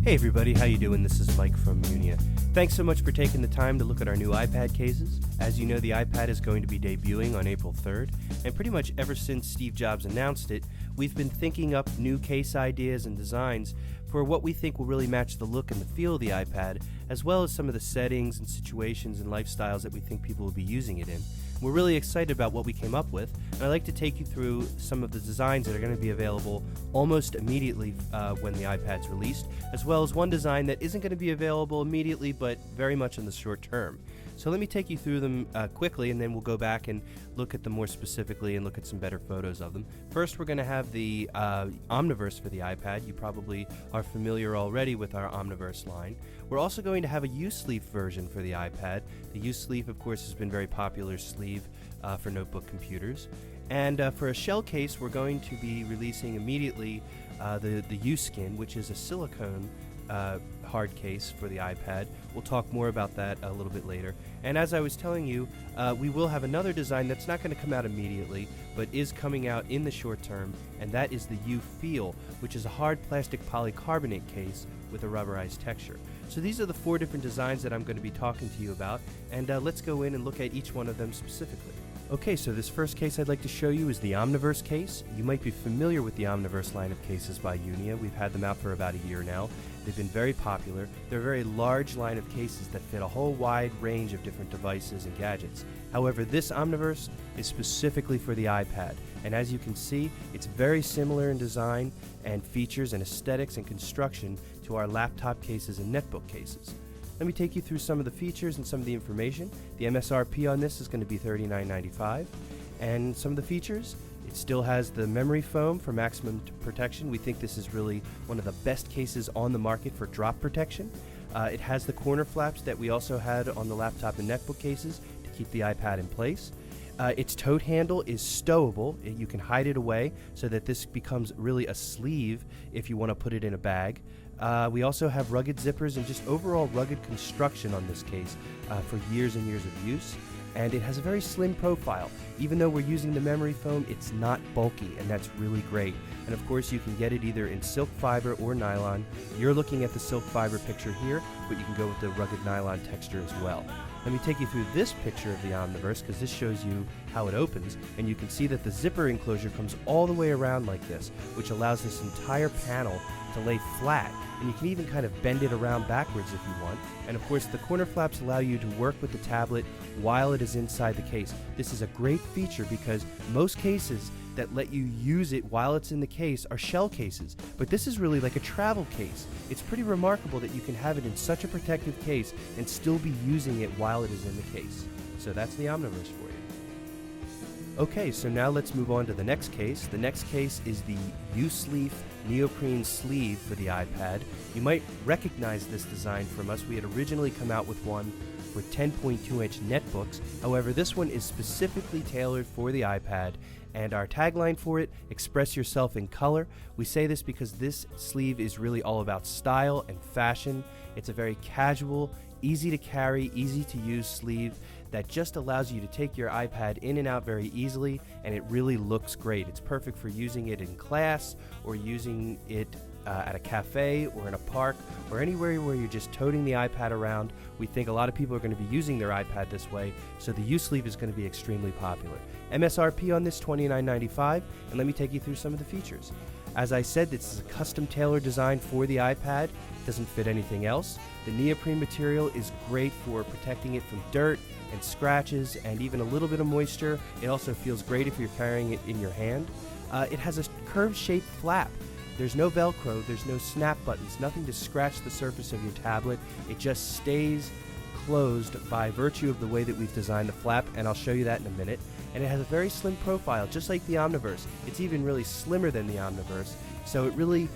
Hey everybody, how you doing? This is Mike from Uniea. Thanks so much for taking the time to look at our new iPad cases. As you know, the iPad is going to be debuting on April 3rd, and pretty much ever since Steve Jobs announced it, we've been thinking up new case ideas and designs for what we think will really match the look and the feel of the iPad, as well as some of the settings and situations and lifestyles that we think people will be using it in. We're really excited about what we came up with, and I'd like to take you through some of the designs that are going to be available almost immediately when the iPad's released, as well as one design that isn't going to be available immediately but very much in the short term. So let me take you through them quickly, and then we'll go back and look at them more specifically and look at some better photos of them. First, we're going to have the Omniverse for the iPad. You probably are familiar already with our Omniverse line. We're also going to have a U-sleeve version for the iPad. The U-sleeve, of course, has been a very popular sleeve for notebook computers. And for a shell case, we're going to be releasing immediately the U-skin, which is a silicone hard case for the iPad. We'll talk more about that a little bit later. And as I was telling you, we will have another design that's not going to come out immediately, but is coming out in the short term, and that is the U-Feel, which is a hard plastic polycarbonate case with a rubberized texture. So these are the 4 different designs that I'm going to be talking to you about, and let's go in and look at each one of them specifically. Okay, so this first case I'd like to show you is the Omniverse case. You might be familiar with the Omniverse line of cases by Uniea. We've had them out for about a year now. They've been very popular. They're a very large line of cases that fit a whole wide range of different devices and gadgets. However, this Omniverse is specifically for the iPad, and as you can see, it's very similar in design and features and aesthetics and construction to our laptop cases and netbook cases. Let me take you through some of the features and some of the information. The MSRP on this is going to be $39.95, and some of the features, it still has the memory foam for maximum protection. We think this is really one of the best cases on the market for drop protection. It has the corner flaps that we also had on the laptop and netbook cases to keep the iPad in place. Its tote handle is stowable. You can hide it away so that this becomes really a sleeve if you want to put it in a bag. We also have rugged zippers and just overall rugged construction on this case for years and years of use. And it has a very slim profile. Even though we're using the memory foam, it's not bulky, and that's really great. And of course, you can get it either in silk fiber or nylon. You're looking at the silk fiber picture here, but you can go with the rugged nylon texture as well. Let me take you through this picture of the Omniverse, because this shows you how it opens, and you can see that the zipper enclosure comes all the way around like this, which allows this entire panel to lay flat, and you can even kind of bend it around backwards if you want. And of course, the corner flaps allow you to work with the tablet while it is inside the case. This is a great feature because most cases that let you use it while it's in the case are shell cases, but this is really like a travel case. It's pretty remarkable that you can have it in such a protective case and still be using it while it is in the case. So that's the Omniverse for you. Okay, so now let's move on to the next case. The next case is the U-sleeve neoprene sleeve for the iPad. You might recognize this design from us. We had originally come out with one for 10.2-inch netbooks. However, this one is specifically tailored for the iPad, and our tagline for it, express yourself in color. We say this because this sleeve is really all about style and fashion. It's a very casual, easy to carry, easy to use sleeve that just allows you to take your iPad in and out very easily, and it really looks great. It's perfect for using it in class or using it at a cafe or in a park or anywhere where you're just toting the iPad around. We think a lot of people are going to be using their iPad this way, so the U-sleeve is going to be extremely popular. MSRP on this $29.95, and let me take you through some of the features. As I said, this is a custom tailored design for the iPad. It doesn't fit anything else. The neoprene material is great for protecting it from dirt and scratches and even a little bit of moisture. It also feels great if you're carrying it in your hand. It has a curved shaped flap. There's no Velcro, there's no snap buttons, nothing to scratch the surface of your tablet. It just stays closed by virtue of the way that we've designed the flap, and I'll show you that in a minute. And it has a very slim profile, just like the Omniverse. It's even really slimmer than the Omniverse, so it really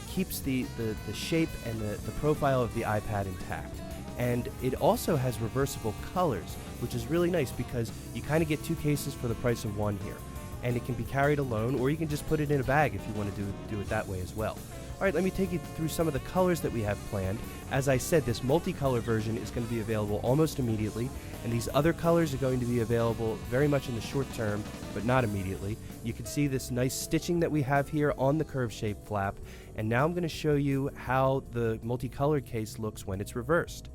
keeps the shape and the profile of the iPad intact. And it also has reversible colors, which is really nice because you kind of get 2 cases for the price of 1 here. And it can be carried alone, or you can just put it in a bag if you want to do it that way as well. All right, let me take you through some of the colors that we have planned. As I said, this multicolor version is going to be available almost immediately, and these other colors are going to be available very much in the short term, but not immediately. You can see this nice stitching that we have here on the curve-shaped flap, and now I'm going to show you how the multicolored case looks when it's reversed.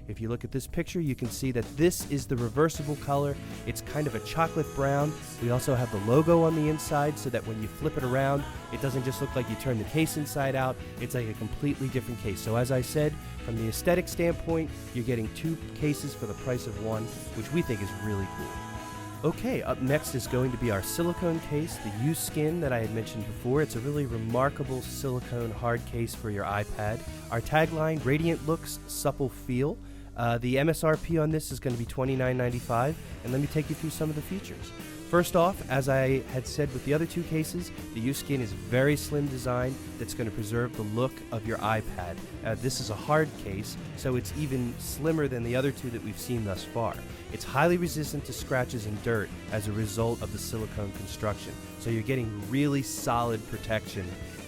If you look at this picture, you can see that this is the reversible color. It's kind of a chocolate brown. We also have the logo on the inside so that when you flip it around, it doesn't just look like you turn the case inside out. It's like a completely different case. So as I said, from the aesthetic standpoint, you're getting 2 cases for the price of 1, which we think is really cool. Okay, up next is going to be our silicone case, the U-Skin that I had mentioned before. It's a really remarkable silicone hard case for your iPad. Our tagline, radiant looks, supple feel. The MSRP on this is going to be $29.95, and let me take you through some of the features. First off, as I had said with the other 2 cases, the U-Skin is a very slim design that's going to preserve the look of your iPad. This is a hard case, so it's even slimmer than the other 2 that we've seen thus far. It's highly resistant to scratches and dirt as a result of the silicone construction, so you're getting really solid protection,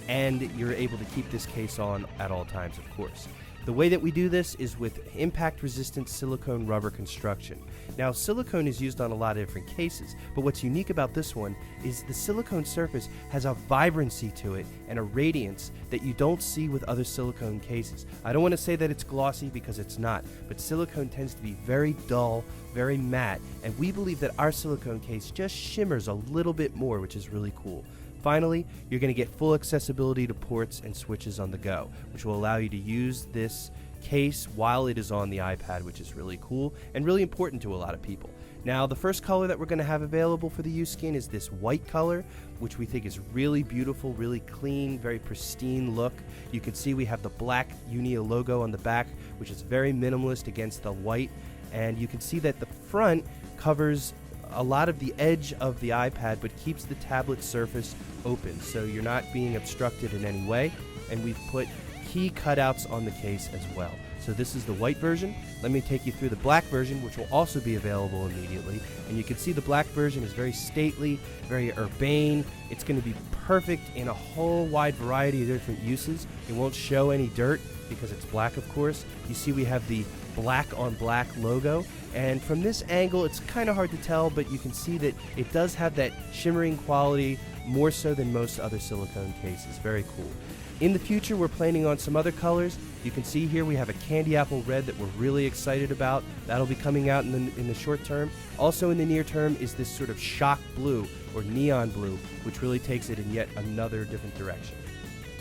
and you're able to keep this case on at all times, of course. The way that we do this is with impact-resistant silicone rubber construction. Now, silicone is used on a lot of different cases, but what's unique about this one is the silicone surface has a vibrancy to it and a radiance that you don't see with other silicone cases. I don't want to say that it's glossy because it's not, but silicone tends to be very dull, very matte, and we believe that our silicone case just shimmers a little bit more, which is really cool. Finally, you're going to get full accessibility to ports and switches on the go, which will allow you to use this case while it is on the iPad, which is really cool and really important to a lot of people. Now, the first color that we're going to have available for the U-Skin is this white color, which we think is really beautiful, really clean, very pristine look. You can see we have the black Uniea logo on the back, which is very minimalist against the white, and you can see that the front covers a lot of the edge of the iPad but keeps the tablet surface open, so you're not being obstructed in any way, and we've put key cutouts on the case as well. So this is the white version. Let me take you through the black version, which will also be available immediately, and you can see the black version is very stately, very urbane. It's going to be perfect in a whole wide variety of different uses. It won't show any dirt because it's black, of course. You see we have the black on black logo, and from this angle it's kind of hard to tell, but you can see that it does have that shimmering quality more so than most other silicone cases. Very cool. In the future, we're planning on some other colors. You can see here we have a candy apple red that we're really excited about. That'll be coming out in the short term. Also in the near term is this sort of shock blue or neon blue, which really takes it in yet another different direction.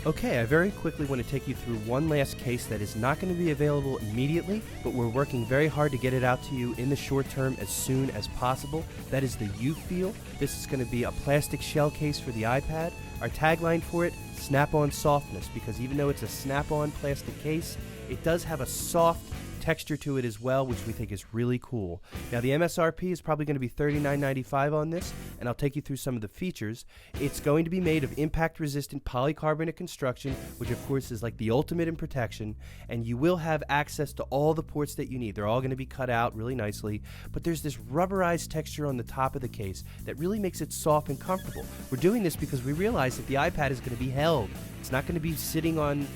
Okay, I very quickly want to take you through one last case that is not going to be available immediately, but we're working very hard to get it out to you in the short term as soon as possible. That is the U-Feel. This is going to be a plastic shell case for the iPad. Our tagline for it, snap-on softness, because even though it's a snap-on plastic case, it does have a soft texture to it as well, which we think is really cool. Now, the MSRP is probably going to be $39.95 on this, and I'll take you through some of the features. It's going to be made of impact-resistant polycarbonate construction, which of course is like the ultimate in protection, and you will have access to all the ports that you need. They're all going to be cut out really nicely, but there's this rubberized texture on the top of the case that really makes it soft and comfortable. We're doing this because we realize that the iPad is going to be held. It's not going to be sitting on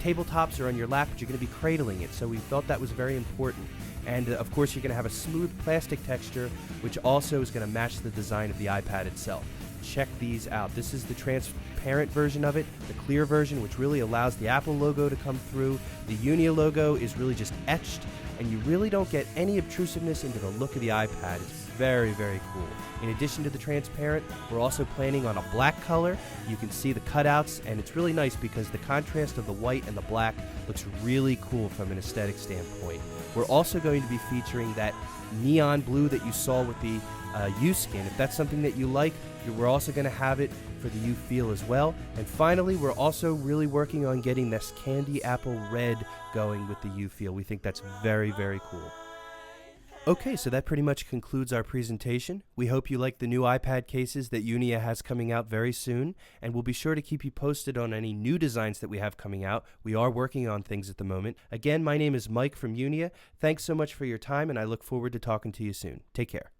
tabletops or on your lap, but you're going to be cradling it, so we felt that was very important. And of course you're going to have a smooth plastic texture, which also is going to match the design of the iPad itself. Check these out. This is the transparent version of it, the clear version, which really allows the Apple logo to come through. The Uniea logo is really just etched, and you really don't get any obtrusiveness into the look of the iPad. It's very, very cool. In addition to the transparent, we're also planning on a black color. You can see the cutouts, and it's really nice because the contrast of the white and the black looks really cool from an aesthetic standpoint. We're also going to be featuring that neon blue that you saw with the U-Skin. If that's something that you like, we're also going to have it for the U-Feel as well. And finally, we're also really working on getting this candy apple red going with the U-Feel. We think that's very, very cool. Okay, so that pretty much concludes our presentation. We hope you like the new iPad cases that Uniea has coming out very soon, and we'll be sure to keep you posted on any new designs that we have coming out. We are working on things at the moment. Again, my name is Mike from Uniea. Thanks so much for your time, and I look forward to talking to you soon. Take care.